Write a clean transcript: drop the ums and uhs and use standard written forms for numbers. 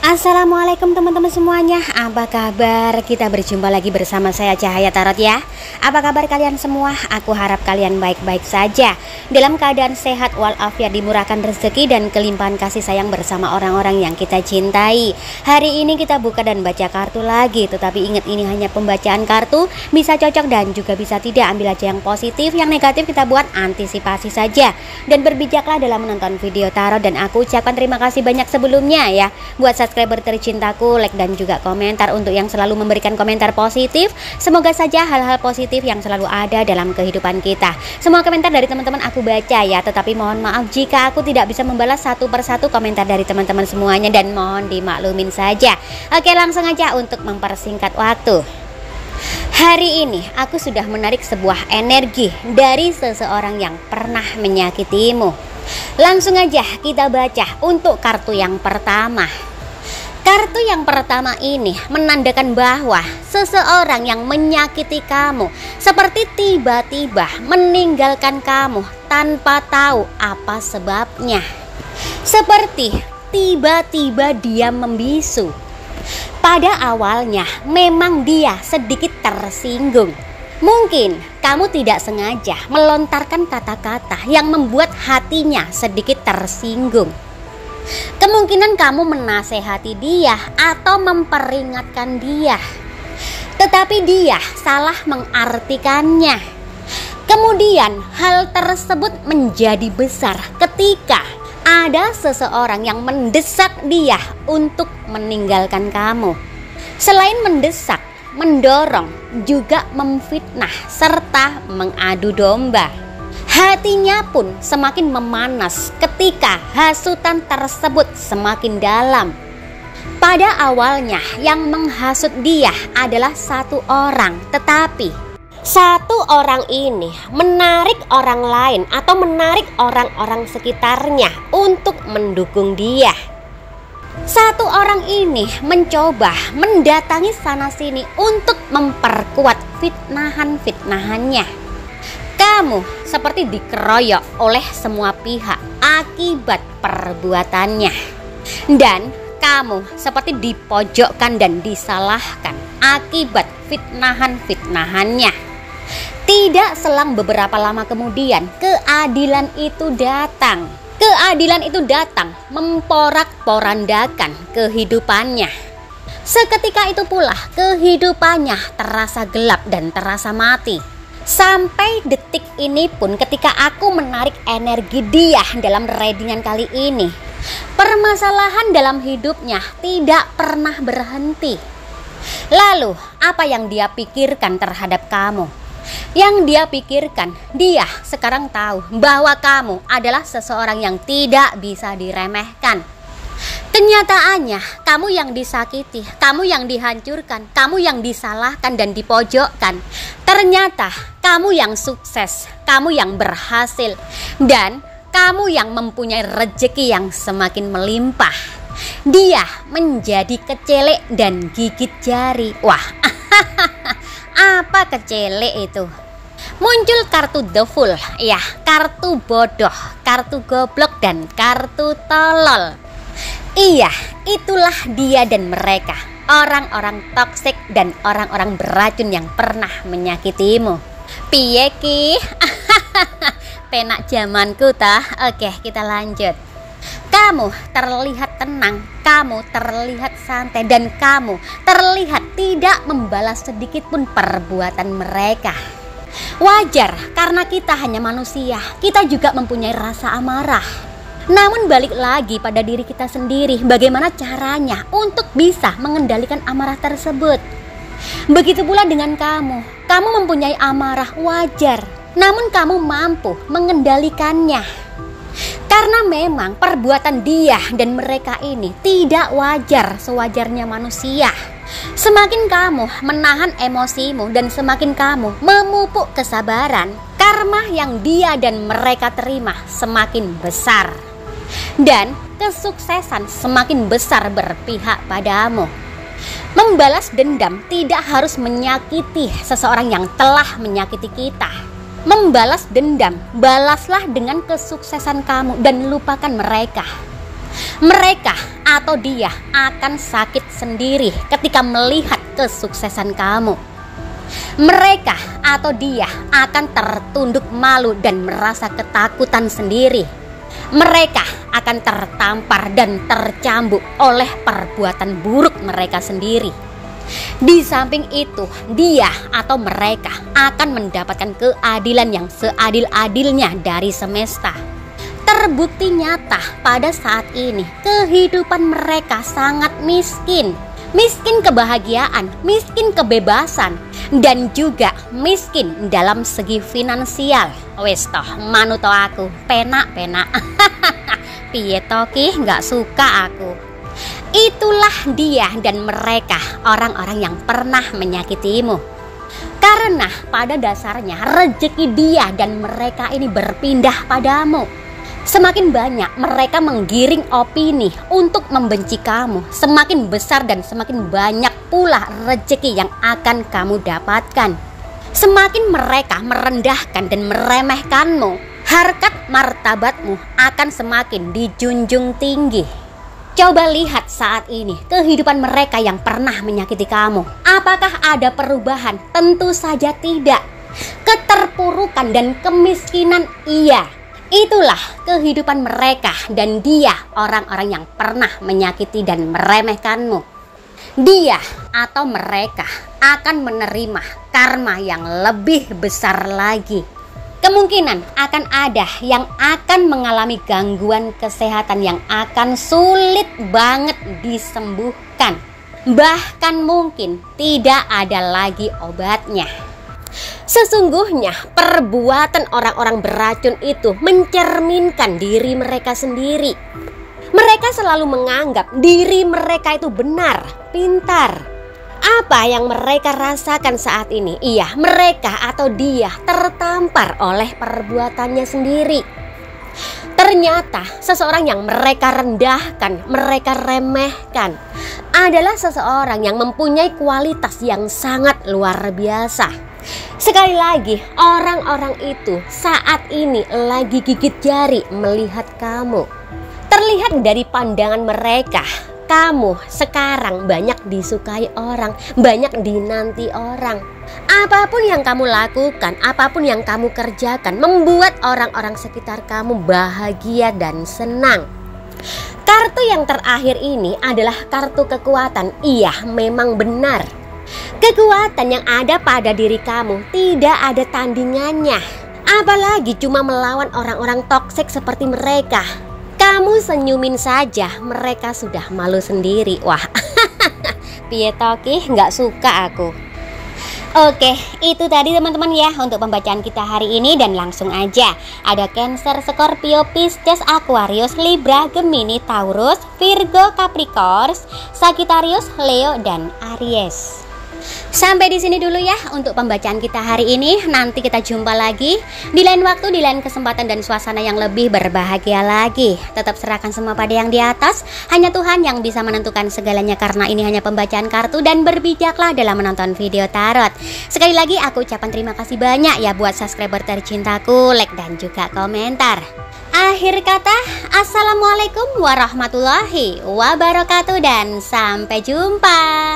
Assalamualaikum teman-teman semuanya. Apa kabar? Kita berjumpa lagi bersama saya Cahaya Tarot ya. Apa kabar kalian semua? Aku harap kalian baik-baik saja, dalam keadaan sehat walafiat, dimurahkan rezeki dan kelimpahan kasih sayang bersama orang-orang yang kita cintai. Hari ini kita buka dan baca kartu lagi. Tetapi ingat, ini hanya pembacaan kartu, bisa cocok dan juga bisa tidak. Ambil aja yang positif, yang negatif kita buat antisipasi saja. Dan berbijaklah dalam menonton video tarot. Dan aku ucapkan terima kasih banyak sebelumnya ya buat subscriber tercintaku, like dan juga komentar untuk yang selalu memberikan komentar positif. Semoga saja hal-hal positif yang selalu ada dalam kehidupan kita. Semua komentar dari teman-teman aku baca ya, tetapi mohon maaf jika aku tidak bisa membalas satu persatu komentar dari teman-teman semuanya, dan mohon dimaklumin saja. Oke, langsung aja untuk mempersingkat waktu. Hari ini aku sudah menarik sebuah energi dari seseorang yang pernah menyakitimu. Langsung aja kita baca untuk kartu yang pertama. Kartu yang pertama ini menandakan bahwa seseorang yang menyakiti kamu seperti tiba-tiba meninggalkan kamu tanpa tahu apa sebabnya. Seperti tiba-tiba dia membisu. Pada awalnya memang dia sedikit tersinggung. Mungkin kamu tidak sengaja melontarkan kata-kata yang membuat hatinya sedikit tersinggung. Kemungkinan kamu menasehati dia atau memperingatkan dia, tetapi dia salah mengartikannya. Kemudian hal tersebut menjadi besar ketika ada seseorang yang mendesak dia untuk meninggalkan kamu. Selain mendesak, mendorong, juga memfitnah serta mengadu domba. Hatinya pun semakin memanas ketika hasutan tersebut semakin dalam. Pada awalnya yang menghasut dia adalah satu orang, tetapi satu orang ini menarik orang lain atau menarik orang-orang sekitarnya untuk mendukung dia. Satu orang ini mencoba mendatangi sana-sini untuk memperkuat fitnahan-fitnahannya. Kamu seperti dikeroyok oleh semua pihak akibat perbuatannya. Dan kamu seperti dipojokkan dan disalahkan akibat fitnahan-fitnahannya. Tidak selang beberapa lama kemudian keadilan itu datang. Keadilan itu datang memporak-porandakan kehidupannya. Seketika itu pula kehidupannya terasa gelap dan terasa mati. Sampai detik ini pun ketika aku menarik energi dia dalam readingan kali ini, permasalahan dalam hidupnya tidak pernah berhenti. Lalu apa yang dia pikirkan terhadap kamu? Yang dia pikirkan, dia sekarang tahu bahwa kamu adalah seseorang yang tidak bisa diremehkan. Kenyataannya kamu yang disakiti, kamu yang dihancurkan, kamu yang disalahkan dan dipojokkan. Ternyata kamu yang sukses, kamu yang berhasil, dan kamu yang mempunyai rezeki yang semakin melimpah. Dia menjadi kecelek dan gigit jari. Wah, apa kecelek itu? Muncul kartu The Fool, ya, kartu bodoh, kartu goblok, dan kartu tolol. Iya, itulah dia dan mereka, orang-orang toksik dan orang-orang beracun yang pernah menyakitimu. Piye ki? Penak zamanku tah. Oke, kita lanjut. Kamu terlihat tenang, kamu terlihat santai, dan kamu terlihat tidak membalas sedikit pun perbuatan mereka. Wajar, karena kita hanya manusia, kita juga mempunyai rasa amarah. Namun balik lagi pada diri kita sendiri, bagaimana caranya untuk bisa mengendalikan amarah tersebut. Begitu pula dengan kamu. Kamu mempunyai amarah, wajar, namun kamu mampu mengendalikannya. Karena memang perbuatan dia dan mereka ini tidak wajar sewajarnya manusia. Semakin kamu menahan emosimu dan semakin kamu memupuk kesabaran, karma yang dia dan mereka terima semakin besar. Dan kesuksesan semakin besar berpihak padamu. Membalas dendam tidak harus menyakiti seseorang yang telah menyakiti kita. Membalas dendam, balaslah dengan kesuksesan kamu dan lupakan mereka. Mereka atau dia akan sakit sendiri ketika melihat kesuksesan kamu. Mereka atau dia akan tertunduk malu dan merasa ketakutan sendiri. Mereka akan tertampar dan tercambuk oleh perbuatan buruk mereka sendiri. Di samping itu, dia atau mereka akan mendapatkan keadilan yang seadil-adilnya dari semesta. Terbukti nyata pada saat ini kehidupan mereka sangat miskin. Miskin kebahagiaan, miskin kebebasan, dan juga miskin dalam segi finansial. Wes toh, manuto aku, penak-penak. Piye toki, nggak suka aku. Itulah dia dan mereka, orang-orang yang pernah menyakitimu. Karena pada dasarnya rezeki dia dan mereka ini berpindah padamu. Semakin banyak mereka menggiring opini untuk membenci kamu, semakin besar dan semakin banyak pula rezeki yang akan kamu dapatkan. Semakin mereka merendahkan dan meremehkanmu, harkat martabatmu akan semakin dijunjung tinggi. Coba lihat saat ini kehidupan mereka yang pernah menyakiti kamu. Apakah ada perubahan? Tentu saja tidak. Keterpurukan dan kemiskinan iya. Itulah kehidupan mereka dan dia, orang-orang yang pernah menyakiti dan meremehkanmu. Dia atau mereka akan menerima karma yang lebih besar lagi. Kemungkinan akan ada yang akan mengalami gangguan kesehatan yang akan sulit banget disembuhkan. Bahkan mungkin tidak ada lagi obatnya. Sesungguhnya perbuatan orang-orang beracun itu mencerminkan diri mereka sendiri. Mereka selalu menganggap diri mereka itu benar, pintar. Apa yang mereka rasakan saat ini? Iya, mereka atau dia tertampar oleh perbuatannya sendiri. Ternyata seseorang yang mereka rendahkan, mereka remehkan adalah seseorang yang mempunyai kualitas yang sangat luar biasa. Sekali lagi, orang-orang itu saat ini lagi gigit jari melihat kamu. Terlihat dari pandangan mereka, kamu sekarang banyak disukai orang, banyak dinanti orang. Apapun yang kamu lakukan, apapun yang kamu kerjakan, membuat orang-orang sekitar kamu bahagia dan senang. Kartu yang terakhir ini adalah kartu kekuatan. Iya, memang benar. Kekuatan yang ada pada diri kamu tidak ada tandingannya. Apalagi cuma melawan orang-orang toksik seperti mereka. Kamu senyumin saja, mereka sudah malu sendiri. Wah, piye toki, nggak suka aku. Oke, itu tadi teman-teman ya untuk pembacaan kita hari ini, dan langsung aja. Ada Cancer, Scorpio, Pisces, Aquarius, Libra, Gemini, Taurus, Virgo, Capricorn, Sagittarius, Leo, dan Aries. Sampai di sini dulu ya untuk pembacaan kita hari ini. Nanti kita jumpa lagi di lain waktu, di lain kesempatan dan suasana yang lebih berbahagia lagi. Tetap serahkan semua pada yang di atas. Hanya Tuhan yang bisa menentukan segalanya, karena ini hanya pembacaan kartu, dan berbijaklah dalam menonton video tarot. Sekali lagi aku ucapkan terima kasih banyak ya buat subscriber tercintaku, like dan juga komentar. Akhir kata, assalamualaikum warahmatullahi wabarakatuh dan sampai jumpa.